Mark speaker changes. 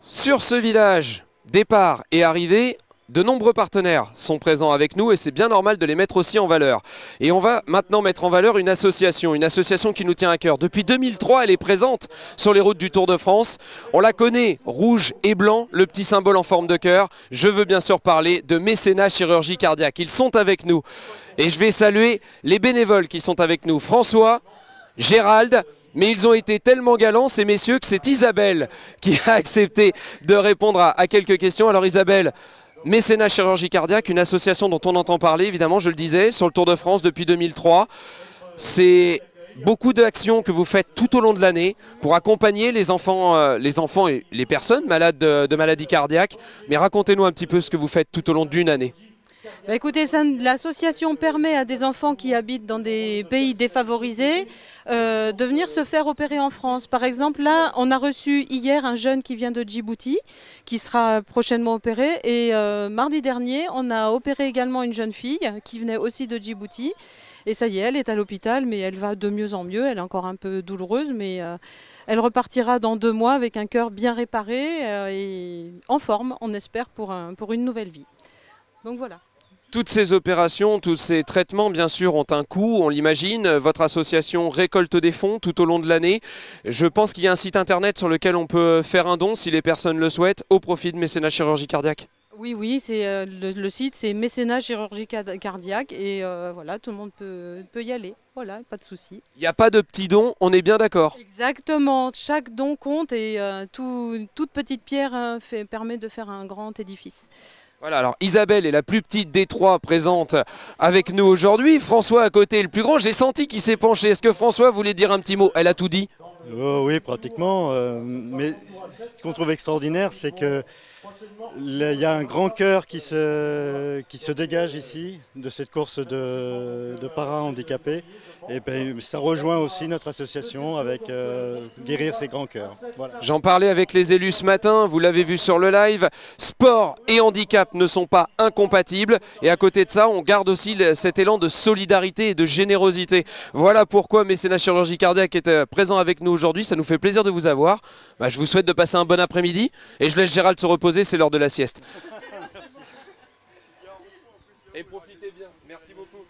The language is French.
Speaker 1: Sur ce village, départ et arrivée, de nombreux partenaires sont présents avec nous et c'est bien normal de les mettre aussi en valeur. Et on va maintenant mettre en valeur une association qui nous tient à cœur. Depuis 2003, elle est présente sur les routes du Tour de France. On la connaît, rouge et blanc, le petit symbole en forme de cœur. Je veux bien sûr parler de Mécénat Chirurgie Cardiaque. Ils sont avec nous et je vais saluer les bénévoles qui sont avec nous. François, Gérald, mais ils ont été tellement galants ces messieurs que c'est Isabelle qui a accepté de répondre à quelques questions. Alors Isabelle, Mécénat Chirurgie Cardiaque, une association dont on entend parler, évidemment, je le disais, sur le Tour de France depuis 2003. C'est beaucoup d'actions que vous faites tout au long de l'année pour accompagner les enfants et les personnes malades de maladies cardiaques. Mais racontez-nous un petit peu ce que vous faites tout au long d'une année.
Speaker 2: Bah écoutez, l'association permet à des enfants qui habitent dans des pays défavorisés de venir se faire opérer en France. Par exemple, là, on a reçu hier un jeune qui vient de Djibouti, qui sera prochainement opéré. Et mardi dernier, on a opéré également une jeune fille qui venait aussi de Djibouti. Et ça y est, elle est à l'hôpital, mais elle va de mieux en mieux. Elle est encore un peu douloureuse, mais elle repartira dans 2 mois avec un cœur bien réparé et en forme, on espère, pour une nouvelle vie. Donc voilà.
Speaker 1: Toutes ces opérations, tous ces traitements, bien sûr, ont un coût, on l'imagine. Votre association récolte des fonds tout au long de l'année. Je pense qu'il y a un site internet sur lequel on peut faire un don, si les personnes le souhaitent, au profit de Mécénat Chirurgie Cardiaque.
Speaker 2: Oui, c'est le site, c'est Mécénat Chirurgie Cardiaque et voilà, tout le monde peut y aller. Voilà, pas de souci.
Speaker 1: Il n'y a pas de petits dons, on est bien d'accord.
Speaker 2: Exactement, chaque don compte et toute petite pierre permet de faire un grand édifice.
Speaker 1: Voilà, alors Isabelle est la plus petite des 3 présente avec nous aujourd'hui. François à côté est le plus grand. J'ai senti qu'il s'est penché. Est-ce que François voulait dire un petit mot? Elle a tout dit.
Speaker 3: Oui, pratiquement. Mais ce qu'on trouve extraordinaire, c'est que il y a un grand cœur qui se dégage ici de cette course de para-handicapés. Et ben, ça rejoint aussi notre association avec Guérir ces grands cœurs. Voilà.
Speaker 1: J'en parlais avec les élus ce matin, vous l'avez vu sur le live. Sport et handicap ne sont pas incompatibles. Et à côté de ça, on garde aussi cet élan de solidarité et de générosité. Voilà pourquoi Mécénat Chirurgie Cardiaque est présent avec nous aujourd'hui. Ça nous fait plaisir de vous avoir. Je vous souhaite de passer un bon après-midi. Et je laisse Gérald se reposer, c'est l'heure de la sieste. Et profitez bien. Merci beaucoup.